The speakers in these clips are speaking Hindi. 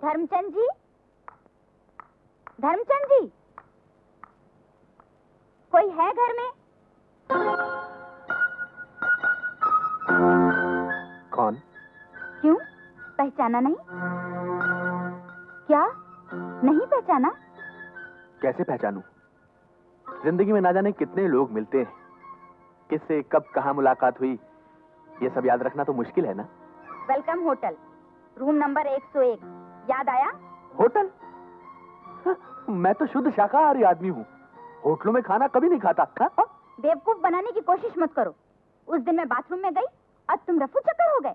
धर्मचंद जी, धर्मचंद जी, कोई है घर में? कौन? क्यों, पहचाना नहीं? क्या नहीं पहचाना? कैसे पहचानूं? जिंदगी में ना जाने कितने लोग मिलते हैं, किससे कब कहां मुलाकात हुई, ये सब याद रखना तो मुश्किल है ना। वेलकम होटल, रूम नंबर 101, याद आया? होटल? मैं तो शुद्ध शाकाहारी आदमी हूँ, होटलों में खाना कभी नहीं खाता। बेवकूफ बनाने की कोशिश मत करो। उस दिन मैं बाथरूम में गई और तुम रफू चक्कर हो गए।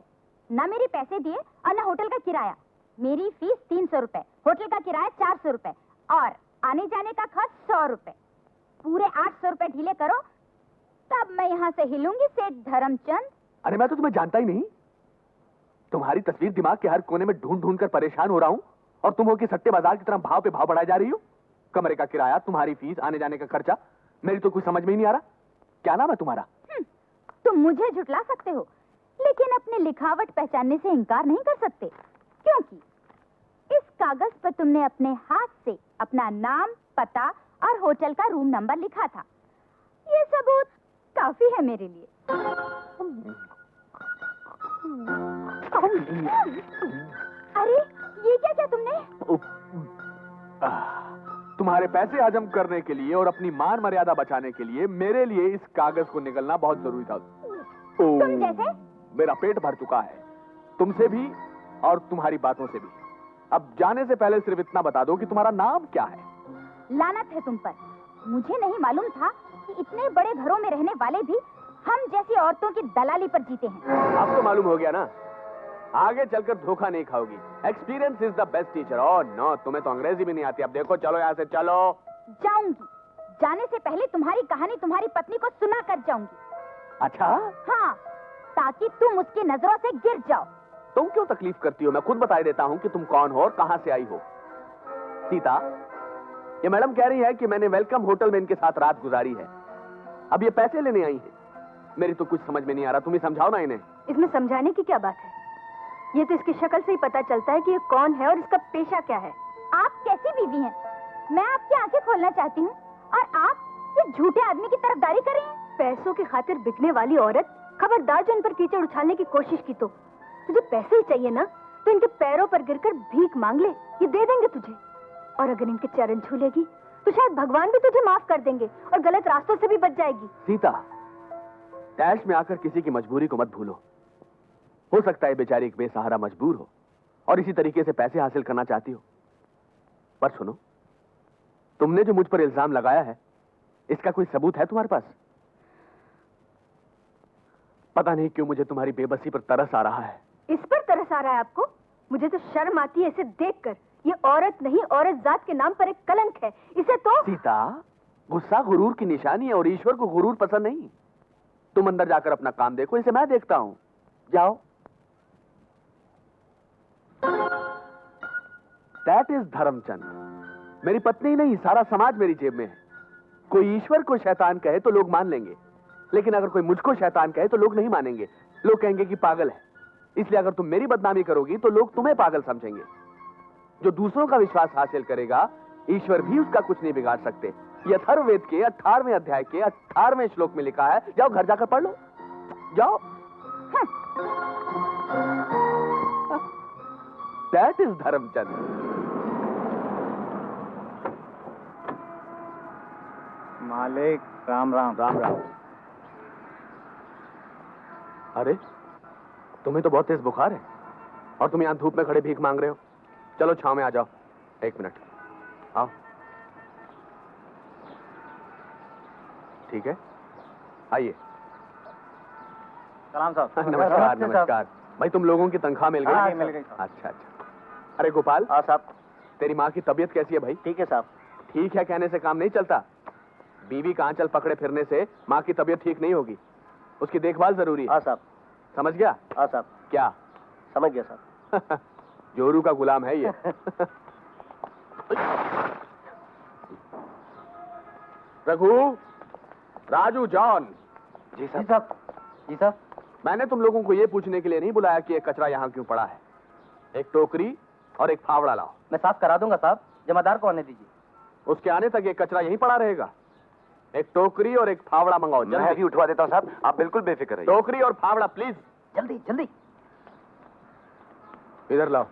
ना मेरे पैसे दिए और ना होटल का किराया। मेरी फीस 300 रुपए, होटल का किराया 400 रुपए और आने जाने का खर्च 100 रुपए। पूरे 800 रुपए ढीले करो, तब मैं यहाँ से हिलूंगी सेठ धर्मचंद। अरे मैं तो तुम्हें जानता ही नहीं। तुम्हारी तस्वीर दिमाग के हर कोने में ढूंढ ढूंढ कर परेशान हो रहा हूँ, और तुम हो कि सट्टे बाजार की तरह भाव पे भाव बढ़ाई जा रही हो। कमरे का किराया, तुम्हारी फीस, आने जाने का खर्चा, मेरी तो कुछ समझ में ही नहीं आ रहा। क्या नाम है तुम्हारा? तुम मुझे झुठला सकते हो, लेकिन अपनी लिखावट पहचानने से इनकार नहीं कर सकते, क्योंकि इस कागज पर तुमने अपने हाथ से अपना नाम, पता और होटल का रूम नंबर लिखा था। ये सबूत काफी है मेरे लिए। अरे ये क्या किया तुमने? तुम्हारे पैसे हजम करने के लिए और अपनी मान मर्यादा बचाने के लिए मेरे लिए इस कागज को निकलना बहुत जरूरी था। तुम जैसे? मेरा पेट भर चुका है, तुमसे भी और तुम्हारी बातों से भी। अब जाने से पहले सिर्फ इतना बता दो कि तुम्हारा नाम क्या है। लानत है तुम पर। मुझे नहीं मालूम था कि इतने बड़े घरों में रहने वाले भी हम जैसी औरतों की दलाली पर जीते हैं। अब तो मालूम हो गया ना, आगे चलकर धोखा नहीं खाओगी। Experience is the best teacher. Oh no, तुम्हें तो अंग्रेजी भी नहीं आती। अब देखो, चलो यहाँ से चलो। जाऊंगी, जाने से पहले तुम्हारी कहानी तुम्हारी पत्नी को सुना कर जाऊंगी। अच्छा? हाँ, ताकि तुम उसकी नजरों से गिर जाओ। तुम क्यों तकलीफ करती हो? मैं खुद बता देता हूँ कि तुम कौन हो और कहां से आई हो। सीता, ये मैडम कह रही है कि मैंने वेलकम होटल में इनके साथ रात गुजारी है। अब ये पैसे लेने आई है। मेरी तो कुछ समझ में नहीं आ रहा, तुम ही समझाओ ना इन्हें। इसमें समझाने की क्या बात है? ये तो इसकी शक्ल से ही पता चलता है कि ये कौन है और इसका पेशा क्या है। आप कैसी बीवी हैं? मैं आपकी आंखें खोलना चाहती हूँ और आप इस झूठे आदमी की तरफदारी कर रही हैं। पैसों की खातिर बिकने वाली औरत, खबरदार जो इन पर कीचड़ उछालने की कोशिश की तो। तुझे पैसे ही चाहिए ना, तो इनके पैरों पर गिरकर भीख मांग ले, ये दे देंगे तुझे। और अगर इनके चरण छू लेगी तो शायद भगवान भी तुझे माफ कर देंगे और गलत रास्तों से भी बच जाएगी। सीता, डैश में आकर किसी की मजबूरी को मत भूलो। हो सकता है बेचारी एक बेसहारा मजबूर हो और इसी तरीके से पैसे हासिल करना चाहती हो। पर सुनो, तुमने जो मुझ पर इल्जाम लगाया है, इसका कोई सबूत है तुम्हारे पास? पता नहीं क्यों मुझे तुम्हारी बेबसी पर तरस आ रहा है। इस पर तरस आ रहा है आपको? मुझे तो शर्म आती है इसे देखकर। ये औरत नहीं, औरत जात के नाम पर एक कलंक है। इसे तो... सीता, गुस्सा गुरूर की निशानी है और ईश्वर को गुरूर पसंद नहीं। तुम अंदर जाकर अपना काम देखो, इसे मैं देखता हूं। जाओ। That is Dharamchand. मेरी पत्नी नहीं, सारा समाज मेरी जेब में है। कोई ईश्वर को शैतान कहे तो लोग मान लेंगे, लेकिन अगर कोई मुझको शैतान कहे तो लोग नहीं मानेंगे। लोग कहेंगे कि पागल है। इसलिए अगर तुम मेरी बदनामी करोगी तो लोग तुम्हें पागल समझेंगे। जो दूसरों का विश्वास हासिल करेगा, ईश्वर भी उसका कुछ नहीं बिगाड़ सकते। ये अथर्ववेद के 18वें अध्याय के 18वें श्लोक में लिखा है। जाओ, घर जाकर पढ़ लो। जाओ। That is Dharamchand. मालिक, राम राम। राम राम। अरे, तुम्हें तो बहुत तेज बुखार है और तुम यहां धूप में खड़े भीख मांग रहे हो। चलो छांव में आ जाओ। एक मिनट, आओ। ठीक है, आइए। सलाम साहब। नमस्कार नमस्कार। भाई, तुम लोगों की तनख्वाह मिल गई? हाँ, मिल गई। अच्छा अच्छा। अरे गोपाल। हाँ साहब। तेरी माँ की तबीयत कैसी है भाई? ठीक है साहब। ठीक है कहने से काम नहीं चलता। बीवी का आंचल पकड़े फिरने से माँ की तबीयत ठीक नहीं होगी। उसकी देखभाल जरूरी है। हाँ साहब। समझ गया? हाँ साहब। क्या? समझ गया साहब। जोरू का गुलाम है ये। रघु, राजू, जॉन। जी साहब। जी साहब। मैंने तुम लोगों को ये पूछने के लिए नहीं बुलाया कि ये कचरा यहाँ क्यों पड़ा है। एक टोकरी और एक फावड़ा लाओ। मैं साफ करा दूंगा साहब, जमादार को आने दीजिए। उसके आने तक ये कचरा यहीं पड़ा रहेगा। एक टोकरी और एक फावड़ा मंगाओ। मैं भी उठवा देता हूँ साहब, आप बिल्कुल बेफिक्र रहिए। टोकरी और फावड़ा प्लीज। जल्दी जल्दी। इधर लाओ।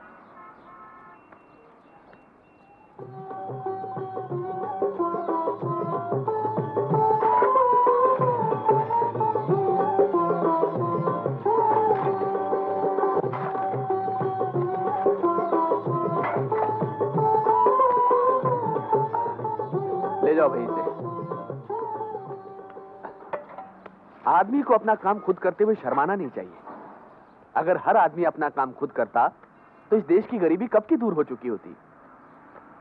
ले जाओ भाई इसे। आदमी को अपना काम खुद करते हुए शर्माना नहीं चाहिए। अगर हर आदमी अपना काम खुद करता तो इस देश की गरीबी कब की दूर हो चुकी होती।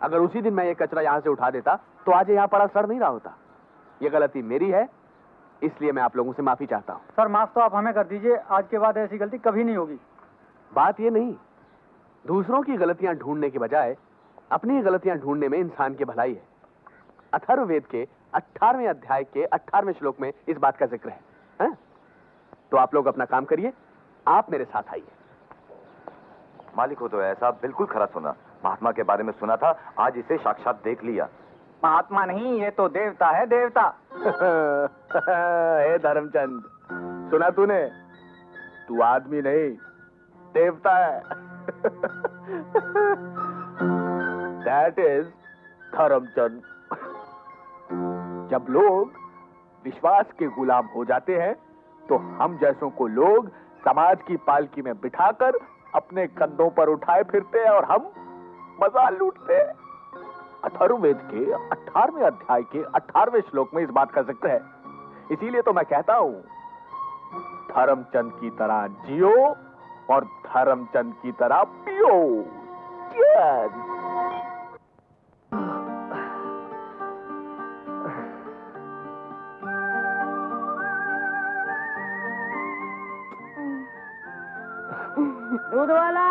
अगर उसी दिन मैं ये कचरा यहां से उठा देता तो आज यहां पड़ा सड़ नहीं रहा होता। ये गलती मेरी है, इसलिए मैं आप लोगों से माफी चाहता हूं। सर माफ तो आप हमें कर दीजिए, आज के बाद ऐसी गलती कभी नहीं होगी। बात ये नहीं, दूसरों की गलतियां ढूंढने के बजाय अपनी गलतियां ढूंढने में इंसान की भलाई है। अथर्ववेद के 18वें अध्याय के 18वें श्लोक में इस बात का जिक्र है, हैं? तो आप लोग अपना काम करिए, आप मेरे साथ आइए। मालिक हो तो ऐसा बिल्कुल खरा सुना। महात्मा के बारे में सुना था, आज इसे साक्षात देख लिया। महात्मा नहीं, ये तो देवता है, देवता। हे धर्मचंद, सुना तूने? तू आदमी नहीं, देवता है। That is Dharamchand. जब लोग विश्वास के गुलाम हो जाते हैं तो हम जैसों को लोग समाज की पालकी में बिठाकर अपने कंधों पर उठाए फिरते हैं और हम मजा लूटते हैं। अथर्ववेद के 18वें अध्याय के 18वें श्लोक में इस बात का जिक्र है। इसीलिए तो मैं कहता हूं, धर्मचंद की तरह जियो और धर्मचंद की तरह पियो। Cheers! दूध वाला।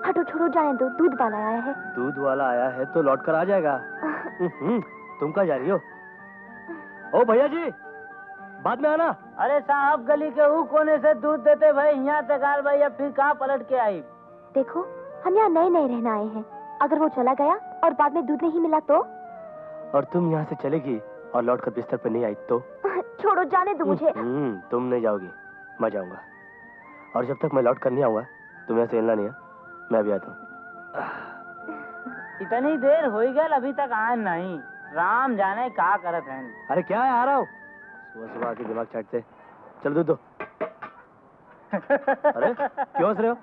हटो छोड़ो, जाने दो, दूध वाला आया है। दूध वाला आया है तो लौट कर आ जाएगा। तुम कहाँ जा रही हो? ओ भैया जी, बाद में आना। अरे साहब, गली के ऊ कोने से दूध देते भाई, यहाँ तक आल भाई, अब फिर कहाँ पलट के आई? देखो, हम यहाँ नए नए रहना आए हैं। अगर वो चला गया और बाद में दूध नहीं मिला तो? और तुम यहाँ से चलेगी और लौट कर बिस्तर पर नहीं आई तो? छोड़ो, जाने दो मुझे। तुम नहीं जाओगी, मैं जाऊंगा। और जब तक मैं लौट कर नहीं आऊंगा तुम यहाँ से हिलना नहीं है। मैं भी आता हूँ। इतनी देर हो गई, अभी तक आए नहीं। राम जाने क्या करत है। अरे क्या है, आ रहा हूँ। सुबह सुबह आके दिमाग चाटते। चल दूध दो। अरे क्यों हंस रहे हो?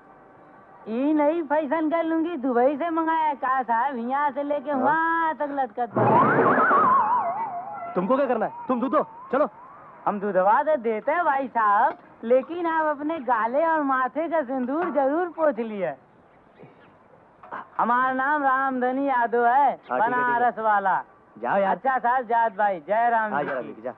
ई नहीं फैशन कर लूंगी, दुबई से मंगाया का साहब, यहाँ से लेके वहाँ तक लटकत। तुमको क्या करना है? तुम दूध दो, चलो। हम दूधवा तो देते हैं भाई साहब, लेकिन आप अपने गाले और माथे का सिंदूर जरूर पोंछ लिए। हमारा नाम रामधनी यादव है, हाँ, ठीक है, ठीक है। बनारस वाला। जाओ यार। अच्छा साहब, जात भाई, जय राम हाँ, जी जरा की। लेके जा।